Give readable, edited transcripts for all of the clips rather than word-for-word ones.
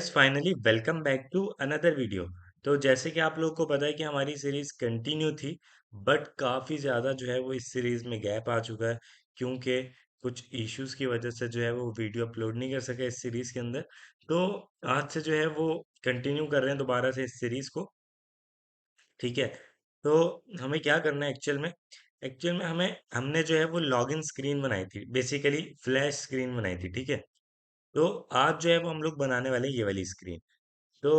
Finally welcome back to another video. तो जैसे कि आप लोगों को पता है कि हमारी सीरीज कंटिन्यू थी, बट काफ़ी ज़्यादा जो है वो इस सीरीज में गैप आ चुका है, क्योंकि कुछ इश्यूज की वजह से जो है वो वीडियो अपलोड नहीं कर सके इस सीरीज के अंदर। तो आज से जो है वो कंटिन्यू कर रहे हैं दोबारा से इस सीरीज को। ठीक है। तो हमें क्या करना है एक्चुअल में हमें हमने जो है वो लॉगिन स्क्रीन बनाई थी, बेसिकली फ्लैश स्क्रीन बनाई थी। ठीक है। तो आज जो है वो हम लोग बनाने वाले हैं ये वाली स्क्रीन। तो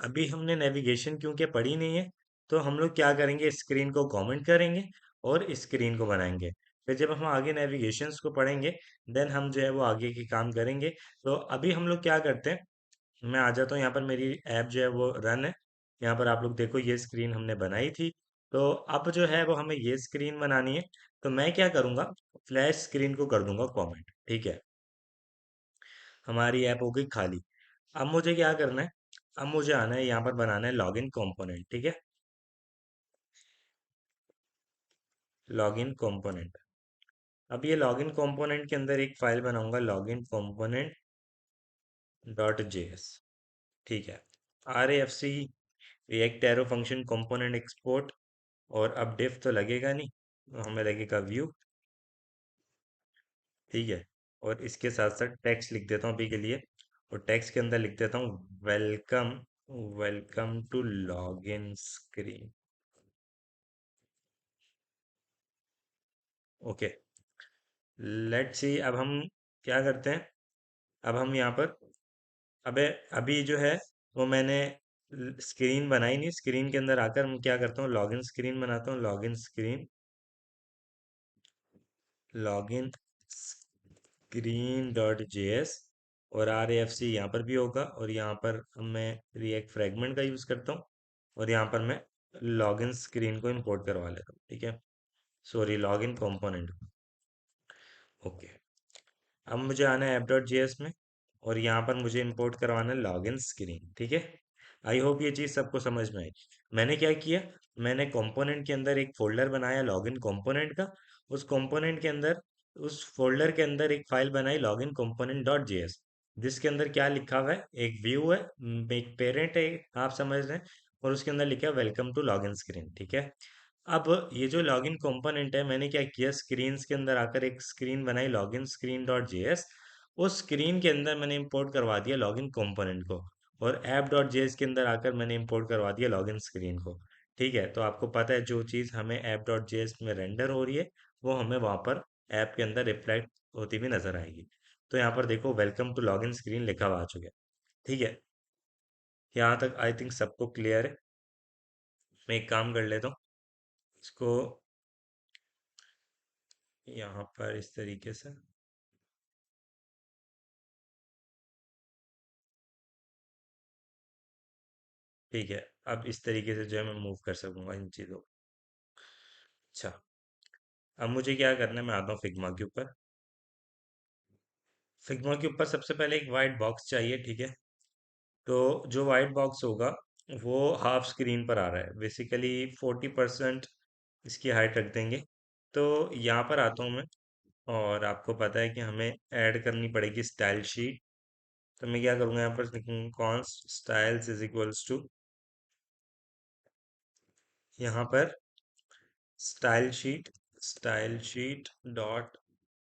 अभी हमने नेविगेशन क्योंकि पढ़ी नहीं है, तो हम लोग क्या करेंगे, स्क्रीन को कमेंट करेंगे और स्क्रीन को बनाएंगे। फिर जब हम आगे नेविगेशंस को पढ़ेंगे, देन हम जो है वो आगे के काम करेंगे। तो अभी हम लोग क्या करते हैं, मैं आ जाता हूँ यहाँ पर, मेरी ऐप जो है वो रन है। यहाँ पर आप लोग देखो, ये स्क्रीन हमने बनाई थी। तो अब जो है वो हमें ये स्क्रीन बनानी है। तो मैं क्या करूँगा, फ्लैश स्क्रीन को कर दूंगा कमेंट। ठीक है। हमारी ऐप हो गई खाली। अब मुझे क्या करना है, अब मुझे आना है यहाँ पर, बनाना है लॉगिन कंपोनेंट। ठीक है। Login component. अब ये लॉगिन कंपोनेंट के अंदर एक फाइल बनाऊंगा, लॉगिन कंपोनेंट डॉट जेएस। ठीक है। R A F C react arrow function component export. और अब डिफ तो लगेगा नहीं, तो हमें लगेगा व्यू। ठीक है। और इसके साथ साथ टेक्स्ट लिख देता हूँ अभी के लिए। और टेक्स्ट के अंदर लिख देता हूँ welcome, welcome to login screen. Okay. Let's see, अब हम क्या करते हैं। अब हम यहाँ पर, अबे अभी जो है वो मैंने स्क्रीन बनाई नहीं, स्क्रीन के अंदर आकर मैं क्या करता हूँ, लॉगिन स्क्रीन बनाता हूँ, login screen, login screen dot JS. और आर एफ सी यहाँ पर भी होगा, और यहाँ पर मैं रिएक्ट फ्रेगमेंट का यूज़ करता हूँ। और यहाँ पर मैं लॉगिन स्क्रीन को इंपोर्ट करवा लेता हूँ। ठीक है। Sorry, login component. ओके। अब मुझे आना है ऐप डॉट जेएस में, और यहाँ पर मुझे इंपोर्ट करवाना है लॉगिन स्क्रीन। ठीक है। आई होप ये चीज़ सबको समझ में आई। मैंने क्या किया, मैंने कंपोनेंट के अंदर एक फोल्डर बनाया लॉगिन कंपोनेंट का। उस कंपोनेंट के अंदर, उस फोल्डर के अंदर एक फाइल बनाई लॉगिन कंपोनेंट डॉट जेएस, जिसके अंदर क्या लिखा हुआ है, एक व्यू है, एक पेरेंट है, आप समझ रहे हैं। और उसके अंदर लिखा है वेलकम टू लॉगिन स्क्रीन। ठीक है। अब ये जो लॉगिन कंपोनेंट है, मैंने क्या किया, स्क्रीन्स के अंदर आकर एक स्क्रीन बनाई लॉगिन स्क्रीन डॉट जेएस। उस स्क्रीन के अंदर मैंने इंपोर्ट करवा दिया लॉगिन कंपोनेंट को। और ऐप डॉट जेएस के अंदर आकर मैंने इंपोर्ट करवा दिया लॉगिन स्क्रीन को। ठीक है। तो आपको पता है जो चीज़ हमें ऐप डॉट जेएस में रेंडर हो रही है, वो हमें वहाँ पर ऐप के अंदर रिफ्लेक्ट होती हुई नजर आएगी। तो यहाँ पर देखो, वेलकम टू लॉगिन स्क्रीन लिखा हुआ आ चुका है। ठीक है। यहाँ तक आई थिंक सबको क्लियर है। मैं एक काम कर लेता हूँ, इसको यहाँ पर इस तरीके से। ठीक है। अब इस तरीके से जो है मैं मूव कर सकूंगा इन चीज़ों को। अच्छा। अब मुझे क्या करना है, मैं आता हूँ फिग्मा के ऊपर। फिग्मा के ऊपर सबसे पहले एक वाइट बॉक्स चाहिए। ठीक है। तो जो वाइट बॉक्स होगा, वो हाफ स्क्रीन पर आ रहा है, बेसिकली 40% इसकी हाइट रख देंगे। तो यहाँ पर आता हूँ मैं, और आपको पता है कि हमें ऐड करनी पड़ेगी स्टाइल शीट। तो मैं क्या करूँगा, यहाँ पर लिखूँगा const styles is equals to, यहाँ पर स्टाइल शीट डॉट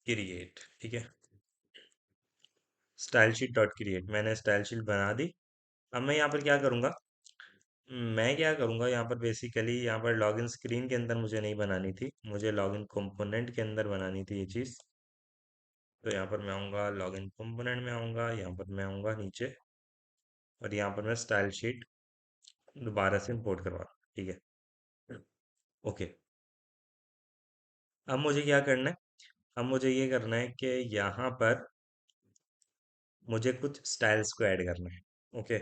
क्रिएट। ठीक है। स्टाइल शीट डॉट क्रिएट, मैंने स्टाइल शीट बना दी। अब मैं यहाँ पर क्या करूँगा, मैं क्या करूँगा, यहाँ पर बेसिकली यहाँ पर लॉगिन स्क्रीन के अंदर मुझे नहीं बनानी थी, मुझे लॉगिन कंपोनेंट के अंदर बनानी थी ये चीज़। तो यहाँ पर मैं आऊँगा, लॉगिन कंपोनेंट में आऊँगा, यहाँ पर मैं आऊँगा नीचे, और यहाँ पर मैं स्टाइल शीट दोबारा से इंपोर्ट करवा। ठीक है। ओके। अब मुझे क्या करना है, अब मुझे ये करना है कि यहाँ पर मुझे कुछ स्टाइल्स को ऐड करना है। ओके।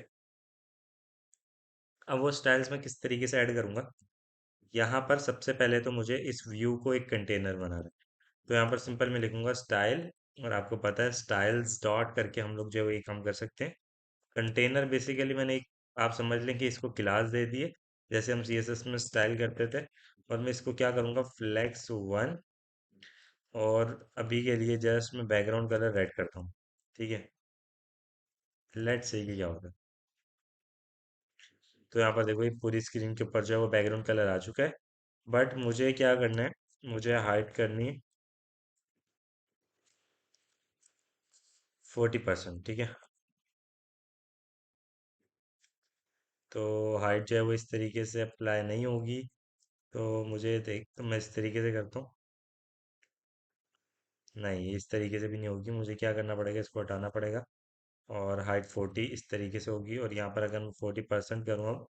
अब वो स्टाइल्स मैं किस तरीके से ऐड करूँगा, यहाँ पर सबसे पहले तो मुझे इस व्यू को एक कंटेनर बनाना है। तो यहाँ पर सिंपल मैं लिखूंगा स्टाइल, और आपको पता है स्टाइल्स डॉट करके हम लोग जो है ये काम कर सकते हैं। कंटेनर बेसिकली मैंने एक, आप समझ लें कि इसको क्लास दे दिए, जैसे हम सीएसएस में स्टाइल करते थे। और मैं इसको क्या करूँगा, फ्लेक्स वन। और अभी के लिए जस्ट मैं बैकग्राउंड कलर रेड करता हूँ। ठीक है। लेट्स से कि क्या होता है। तो यहाँ पर देखो ये पूरी स्क्रीन के ऊपर जो है वो बैकग्राउंड कलर आ चुका है। बट मुझे क्या करना है, मुझे हाइड करनी है 40%, ठीक है। तो हाइट जो है वो इस तरीके से अप्लाई नहीं होगी। तो मुझे देख, तो मैं इस तरीके से करता हूँ। नहीं, इस तरीके से भी नहीं होगी, मुझे क्या करना पड़ेगा, इसको हटाना पड़ेगा। और हाइट 40 इस तरीके से होगी, और यहाँ पर अगर मैं 40% करूँ अब,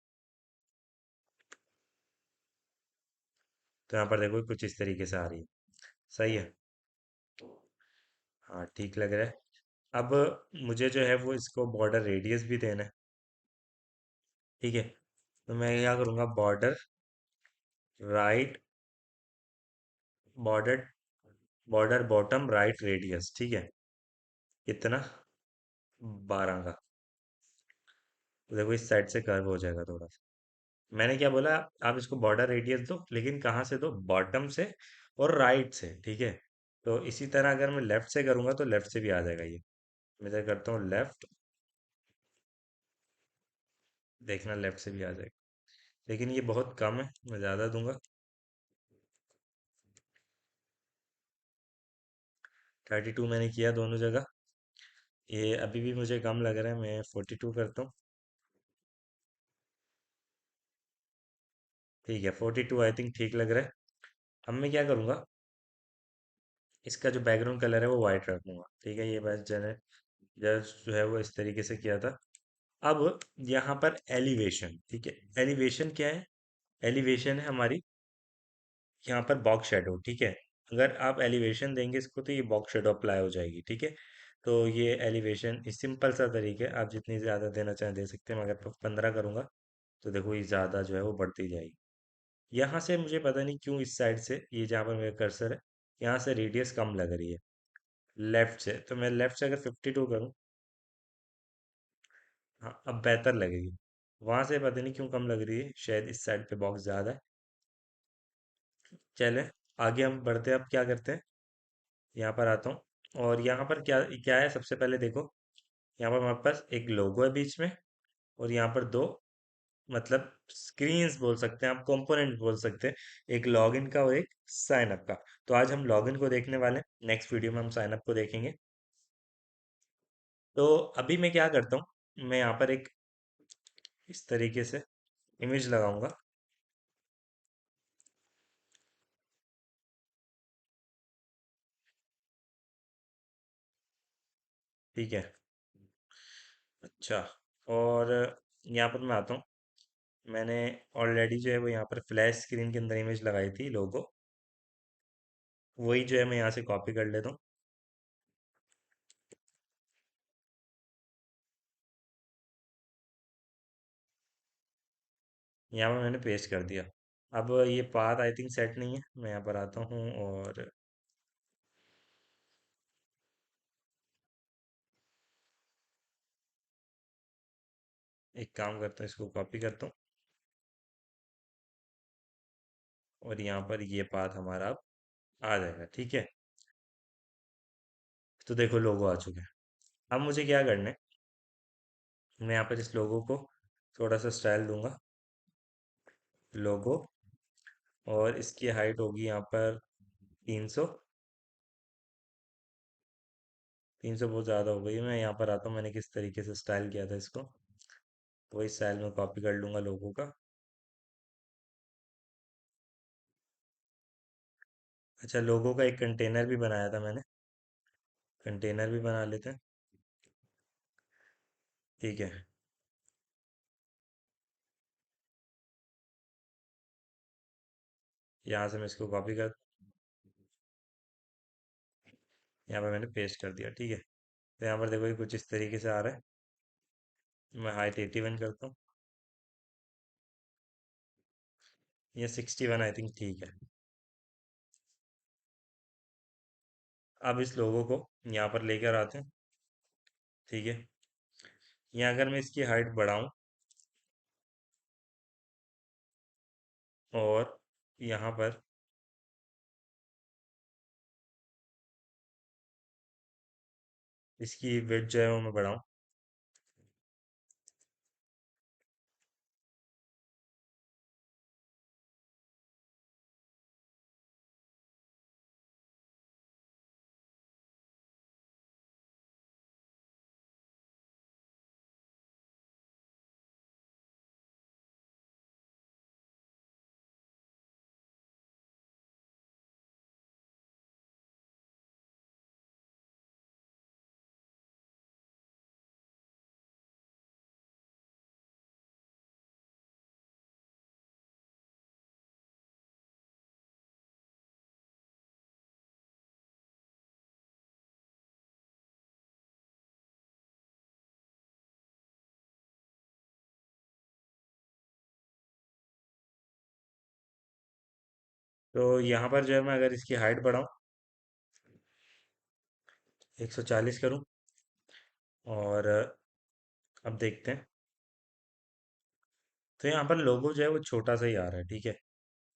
तो यहाँ पर देखो कुछ इस तरीके से आ रही है। सही है। हाँ, ठीक लग रहा है। अब मुझे जो है वो इसको बॉर्डर रेडियस भी देना है। ठीक है। तो मैं क्या करूँगा, border right, border border bottom right radius, ठीक है। कितना? 12 का। तो देखो इस साइड से कर्व हो जाएगा थोड़ा सा। मैंने क्या बोला, आप इसको बॉर्डर रेडियस दो, लेकिन कहाँ से दो, बॉटम से और राइट से, ठीक है। तो इसी तरह अगर मैं लेफ्ट से करूंगा तो लेफ्ट से भी आ जाएगा ये। मैं इधर करता हूँ लेफ्ट, देखना लेफ्ट से भी आ जाएगा। लेकिन ये बहुत कम है, मैं ज़्यादा दूंगा। 32 मैंने किया दोनों जगह। ये अभी भी मुझे कम लग रहा है, मैं 42 करता हूँ। ठीक है, 42 आई थिंक ठीक लग रहा है। अब मैं क्या करूँगा, इसका जो बैकग्राउंड कलर है वो वाइट रखूंगा, ठीक है। ये बस जस्ट जो है वो इस तरीके से किया था। अब यहाँ पर एलिवेशन, ठीक है। एलिवेशन क्या है? एलिवेशन है हमारी यहाँ पर बॉक्स शेडो, ठीक है। अगर आप एलिवेशन देंगे इसको तो ये बॉक्स शेडो अप्लाई हो जाएगी, ठीक है। तो ये एलिवेशन इस सिंपल सा तरीका है, आप जितनी ज़्यादा देना चाहें दे सकते हैं, मगर 15 करूँगा तो देखो ये ज़्यादा जो है वो बढ़ती जाएगी। यहाँ से मुझे पता नहीं क्यों इस साइड से, ये जहाँ पर मेरा कर्सर है, यहाँ से रेडियस कम लग रही है लेफ्ट से। तो मैं लेफ्ट से अगर 52 करूँ, हाँ अब बेहतर लगेगी। वहां से पता नहीं क्यों कम लग रही है, शायद इस साइड पे बॉक्स ज्यादा है। चले आगे हम बढ़ते हैं। अब क्या करते हैं, यहाँ पर आता हूँ, और यहाँ पर क्या क्या है, सबसे पहले देखो, यहाँ पर हमारे पास एक लोगो है बीच में, और यहाँ पर दो, मतलब स्क्रीन्स बोल सकते हैं आप, कंपोनेंट बोल सकते हैं, एक लॉगिन का और एक साइन अप का। तो आज हम लॉगिन को देखने वाले हैं, नेक्स्ट वीडियो में हम साइन अप को देखेंगे। तो अभी मैं क्या करता हूँ, मैं यहाँ पर एक इस तरीके से इमेज लगाऊंगा, ठीक है। अच्छा, और यहाँ पर मैं आता हूँ, मैंने ऑलरेडी जो है वो यहाँ पर फ्लैश स्क्रीन के अंदर इमेज लगाई थी लोगो, वही जो है मैं यहाँ से कॉपी कर लेता हूँ। यहाँ पर मैंने पेस्ट कर दिया। अब ये पाथ आई थिंक सेट नहीं है, मैं यहाँ पर आता हूँ और एक काम करता हूँ, इसको कॉपी करता हूँ, और यहाँ पर ये पाथ हमारा अब आ जाएगा, ठीक है। तो देखो लोगो आ चुके हैं। अब मुझे क्या करना है, मैं यहाँ पर इस लोगो को थोड़ा सा स्टाइल दूंगा, लोगो, और इसकी हाइट होगी यहाँ पर 300। 300 बहुत ज़्यादा हो गई है। मैं यहाँ पर आता हूँ, मैंने किस तरीके से स्टाइल किया था इसको, वही स्टाइल में कॉपी कर लूँगा लोगों का। अच्छा, लोगों का एक कंटेनर भी बनाया था मैंने, कंटेनर भी बना लेते हैं, ठीक है। यहाँ से मैं इसको कॉपी कर, यहाँ पर मैंने पेस्ट कर दिया, ठीक है। तो यहाँ पर देखो ये कुछ इस तरीके से आ रहा है। मैं हाइट 81 करता हूँ, ये 61 आई थिंक ठीक है। अब इस लोगों को यहाँ पर लेकर आते हैं, ठीक है। यहाँ अगर मैं इसकी हाइट बढ़ाऊँ, और यहाँ पर इसकी विड्थ जो है वो मैं बढ़ाऊँ, तो यहाँ पर जो है मैं अगर इसकी हाइट बढ़ाऊँ, 140 करूँ, और अब देखते हैं। तो यहाँ पर लोगो जो है वो छोटा सा ही आ रहा है, ठीक है।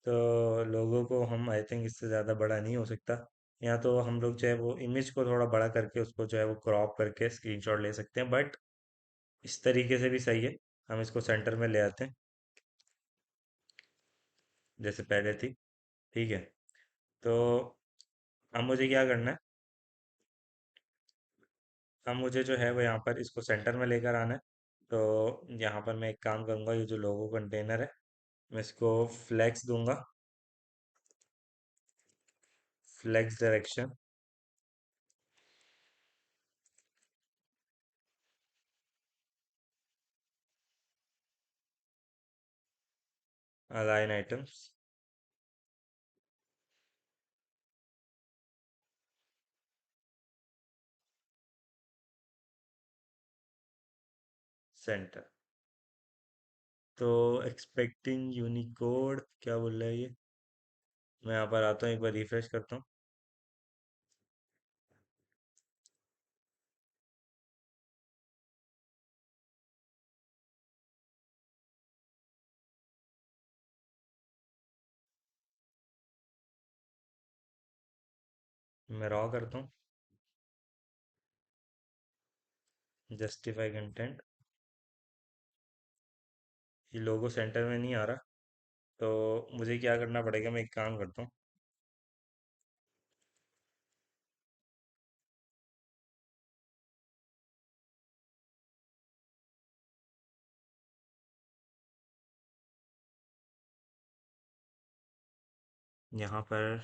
तो लोगों को हम आई थिंक इससे ज़्यादा बड़ा नहीं हो सकता। या तो हम लोग जो है वो इमेज को थोड़ा बड़ा करके उसको जो है वो क्रॉप करके स्क्रीनशॉट ले सकते हैं, बट इस तरीके से भी सही है। हम इसको सेंटर में ले आते हैं जैसे पहले थी, ठीक है। तो अब मुझे क्या करना है, अब मुझे जो है वो यहाँ पर इसको सेंटर में लेकर आना है। तो यहाँ पर मैं एक काम करूँगा, ये जो लोगो कंटेनर है मैं इसको फ्लेक्स दूंगा, flex direction, align items, center. तो एक्सपेक्टिंग यूनिकोड क्या बोल रहा है ये, मैं यहाँ पर आता हूँ, एक बार रिफ्रेश करता हूँ। मैं रॉ करता हूँ, जस्टिफाई कंटेंट। ये लोगो सेंटर में नहीं आ रहा, तो मुझे क्या करना पड़ेगा, मैं एक काम करता हूँ। यहाँ पर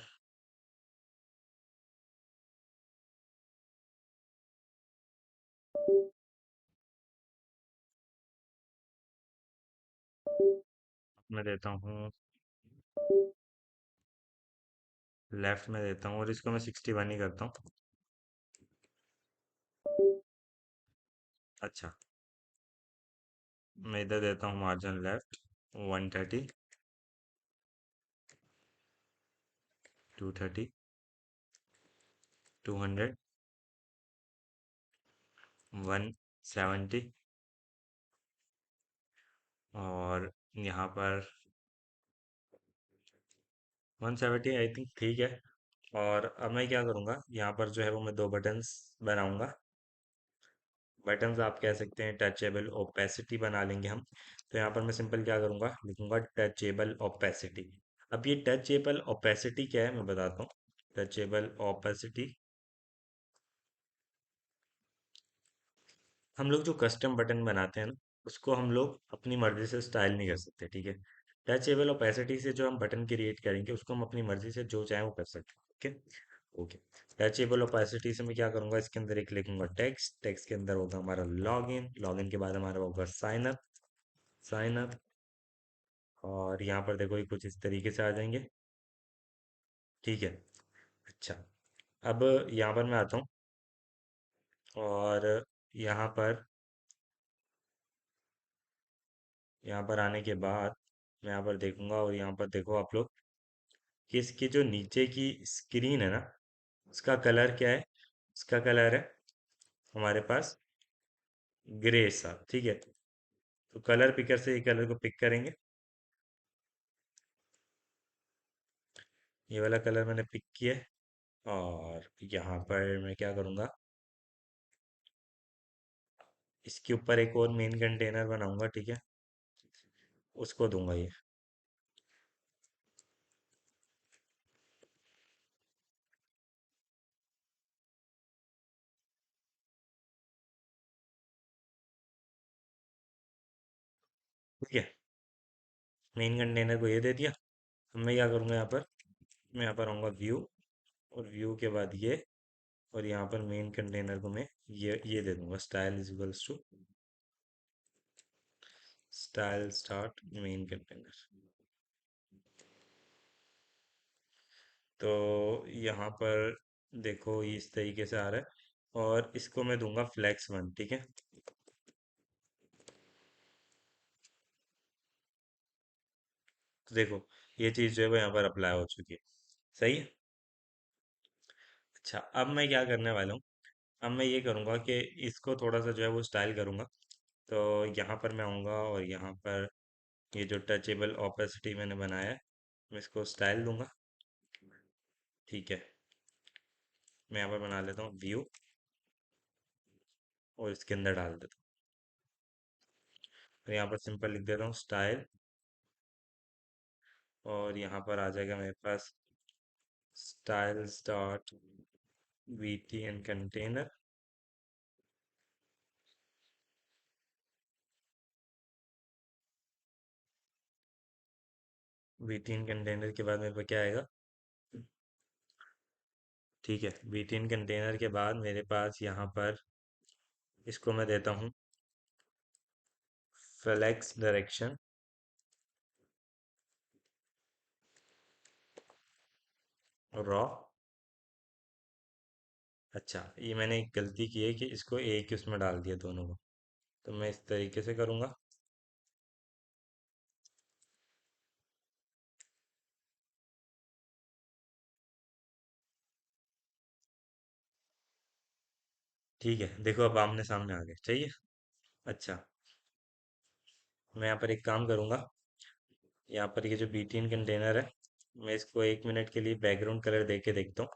मैं देता हूँ, लेफ्ट में देता हूँ, और इसको मैं 61 ही करता हूँ। अच्छा, मैं इधर देता हूँ मार्जिन लेफ्ट 130, 230, 200, 170, और यहाँ पर 170 आई थिंक ठीक है। और अब मैं क्या करूँगा, यहाँ पर जो है वो मैं दो बटन्स बनाऊंगा। बटन्स आप कह सकते हैं टचेबल ओपेसिटी बना लेंगे हम। तो यहाँ पर मैं सिंपल क्या करूँगा, लिखूंगा टचेबल ओपेसिटी। अब ये टचेबल ओपेसिटी क्या है मैं बताता हूँ। टचेबल ओपेसिटी, हम लोग जो कस्टम बटन बनाते हैं ना, उसको हम लोग अपनी मर्जी से स्टाइल नहीं कर सकते, ठीक है। टचेबल ओपेसिटी से जो हम बटन क्रिएट करेंगे उसको हम अपनी मर्जी से जो चाहे वो कर सकते हैं, ओके। ओके, टचेबल ओपेसिटी से मैं क्या करूंगा, इसके अंदर एक लिखूंगा टेक्स्ट, टेक्स्ट के अंदर होगा हमारा लॉगिन, लॉगिन के बाद हमारा होगा साइन अप, साइन अप। और यहाँ पर देखो ये कुछ इस तरीके से आ जाएंगे, ठीक है। अच्छा, अब यहाँ पर मैं आता हूँ, और यहाँ पर, यहाँ पर आने के बाद मैं यहाँ पर देखूंगा, और यहाँ पर देखो आप लोग कि इसकी जो नीचे की स्क्रीन है ना, उसका कलर क्या है, उसका कलर है हमारे पास ग्रे सा, ठीक है। तो कलर पिकर से ये कलर को पिक करेंगे, ये वाला कलर मैंने पिक किया है। और यहाँ पर मैं क्या करूँगा, इसके ऊपर एक और मेन कंटेनर बनाऊंगा, ठीक है, उसको दूंगा ये, ठीक है। मेन कंटेनर को ये दे दिया। अब मैं क्या करूँगा, यहाँ पर मैं यहाँ पर आऊँगा व्यू, और व्यू के बाद ये, और यहाँ पर मेन कंटेनर को मैं ये दे दूंगा, style is equals to style start main container. तो यहाँ पर देखो ये इस तरीके से आ रहा है, और इसको मैं दूंगा फ्लेक्स 1, ठीक है। तो देखो ये चीज़ जो है वो यहाँ पर अप्लाई हो चुकी है। सही है। अच्छा, अब मैं क्या करने वाला हूँ। अब मैं ये करूँगा कि इसको थोड़ा सा जो है वो स्टाइल करूँगा। तो यहाँ पर मैं आऊँगा और यहाँ पर ये जो टचेबल ओपेसिटी मैंने बनाया है, मैं इसको स्टाइल दूंगा। ठीक है, मैं यहाँ पर बना लेता हूँ व्यू और इसके अंदर डाल देता हूँ। और यहाँ पर सिंपल लिख देता हूँ स्टाइल, और यहाँ पर आ जाएगा मेरे पास styles dot VT and container. VT and container के बाद मेरे पास क्या आएगा। ठीक है, वीटी एंड कंटेनर के बाद मेरे पास यहाँ पर इसको मैं देता हूँ फ्लेक्स डायरेक्शन रॉ। अच्छा, ये मैंने एक गलती की है कि इसको एक ही उसमें डाल दिया दोनों को। तो मैं इस तरीके से करूँगा। ठीक है, देखो अब आमने सामने आ गए, चाहिए। अच्छा, मैं यहाँ पर एक काम करूँगा। यहाँ पर ये जो बीटीएन कंटेनर है, मैं इसको 1 मिनट के लिए बैकग्राउंड कलर दे के देखता हूँ।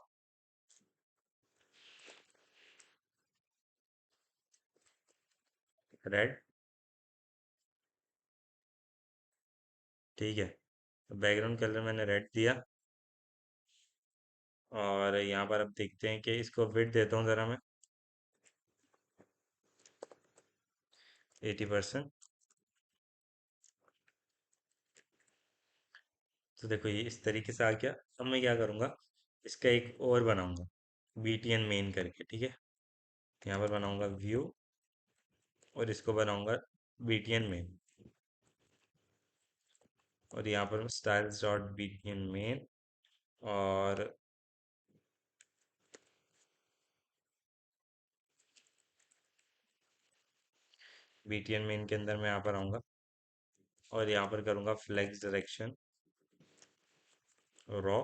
रेड। ठीक है, तो बैकग्राउंड कलर मैंने रेड दिया। और यहाँ पर अब देखते हैं कि इसको विड्थ देता हूँ ज़रा मैं 80%। तो देखो ये इस तरीके से आ गया। अब मैं क्या करूँगा, इसका एक और बनाऊँगा बीटीएन मेन करके। ठीक है, यहाँ पर बनाऊँगा व्यू और इसको बनाऊँगा बीटीएन मेन। और यहाँ पर स्टाइल्स डॉट बीटीएन मेन, और बीटीएन मेन के अंदर मैं यहाँ पर आऊँगा और यहाँ पर करूँगा flex direction row,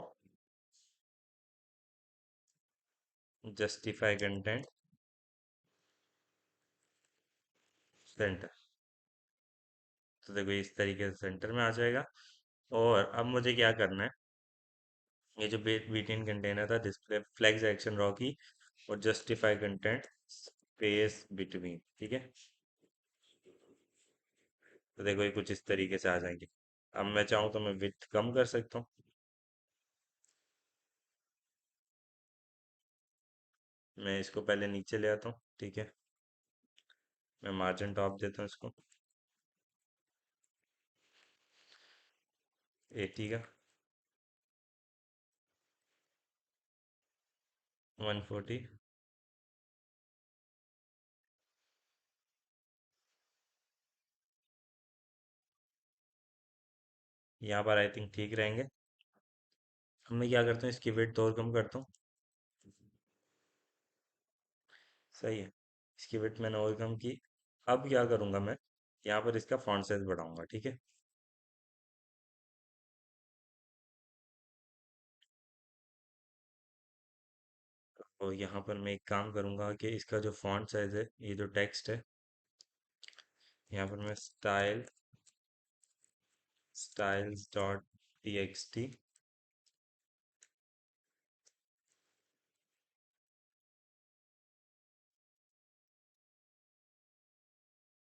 justify content center. तो देखो इस तरीके से सेंटर में आ जाएगा। और अब मुझे क्या करना है, ये जो बीटीएन कंटेनर था डिस्प्ले फ्लेक्स डायरेक्शन रॉ की, और जस्टिफाई कंटेंट स्पेस बिटवीन। ठीक है, तो देखो ये कुछ इस तरीके से आ जाएंगे। अब मैं चाहूँ तो मैं विड्थ कम कर सकता हूँ। मैं इसको पहले नीचे ले आता हूँ। ठीक है, मैं मार्जिन टॉप देता हूँ इसको 80 का, 140। यहाँ पर आई थिंक ठीक रहेंगे। अब मैं क्या करता हूँ, इसकी विड्थ और कम करता हूँ। सही है, इसकी विड्थ मैंने और कम की। अब क्या करूँगा मैं, यहाँ पर इसका फॉन्ट साइज बढ़ाऊंगा। ठीक है, और यहाँ पर मैं एक काम करूँगा कि इसका जो फॉन्ट साइज है, ये जो टेक्स्ट है, यहाँ पर मैं स्टाइल्स डॉट टीएक्सटी,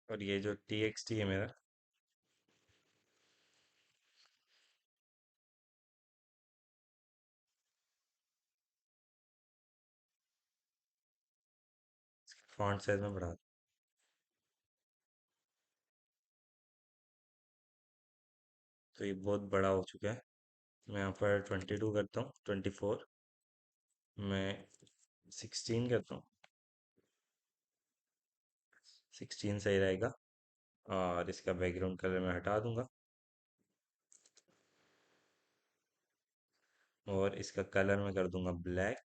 और ये जो टीएक्सटी है मेरा, फॉन्ट साइज में बढ़ा दूँ। तो ये बहुत बड़ा हो चुका है। मैं यहाँ पर 22 करता हूँ, 24। मैं 16 करता हूँ, 16 सही रहेगा। और इसका बैकग्राउंड कलर मैं हटा दूंगा, और इसका कलर मैं कर दूंगा ब्लैक।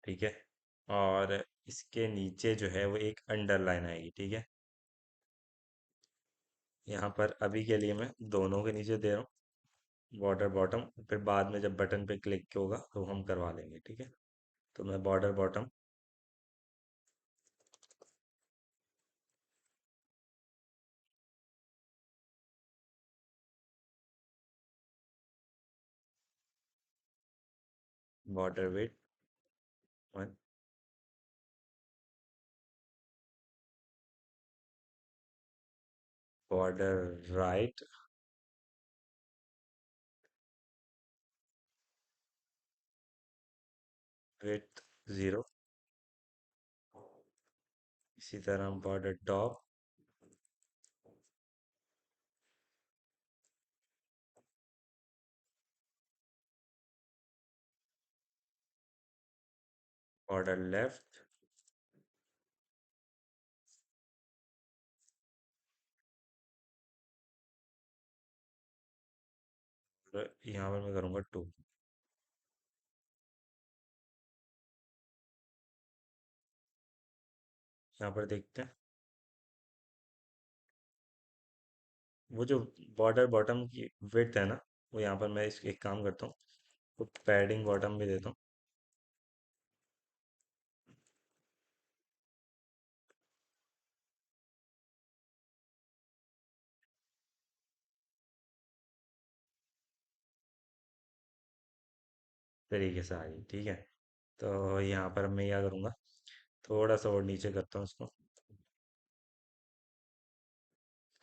ठीक है, और इसके नीचे जो है वो एक अंडरलाइन आएगी, ठीक है। यहाँ पर अभी के लिए मैं दोनों के नीचे दे रहा हूँ बॉर्डर बॉटम, फिर बाद में जब बटन पे क्लिक होगा तो हम करवा लेंगे, ठीक है। तो मैं border bottom, border width 1, border right width 0, इसी तरह बॉर्डर टॉप, बॉर्डर लेफ्ट, यहाँ पर मैं करूँगा 2। यहाँ पर देखते हैं वो जो बॉर्डर बॉटम की विड्थ है ना, वो यहाँ पर मैं इस एक काम करता हूँ, वो पैडिंग बॉटम भी देता हूँ। तरीके से आ गई, ठीक है। तो यहाँ पर मैं क्या करूँगा, थोड़ा सा और नीचे करता हूँ उसको।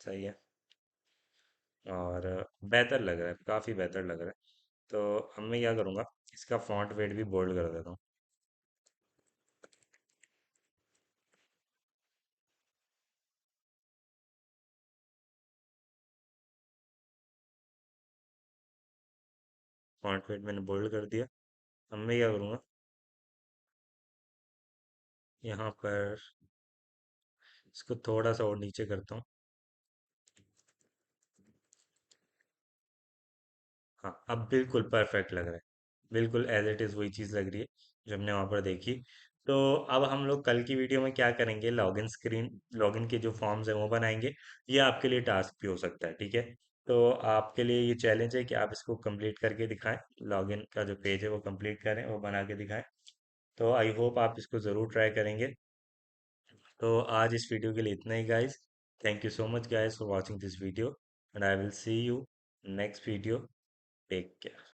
सही है। और बेहतर लग रहा है, काफ़ी बेहतर लग रहा है। तो अब मैं क्या करूँगा, इसका फॉन्ट वेट भी बोल्ड कर देता हूँ। फॉन्ट वेट मैंने बोल्ड कर दिया। अब मैं क्या करूँगा, यहाँ पर इसको थोड़ा सा और नीचे करता हूँ। हाँ, अब बिल्कुल परफेक्ट लग रहा है। बिल्कुल एज इट इज़ वही चीज़ लग रही है जो हमने वहाँ पर देखी। तो अब हम लोग कल की वीडियो में क्या करेंगे, लॉगिन स्क्रीन, लॉगिन के जो फॉर्म्स हैं वो बनाएंगे। ये आपके लिए टास्क भी हो सकता है, ठीक है। तो आपके लिए ये चैलेंज है कि आप इसको कंप्लीट करके दिखाएं, लॉगिन का जो पेज है वो कंप्लीट करें और बना के दिखाएं। तो आई होप आप इसको ज़रूर ट्राई करेंगे। तो आज इस वीडियो के लिए इतना ही guys. Thank you so much guys for watching this video and I will see you next video. Take care.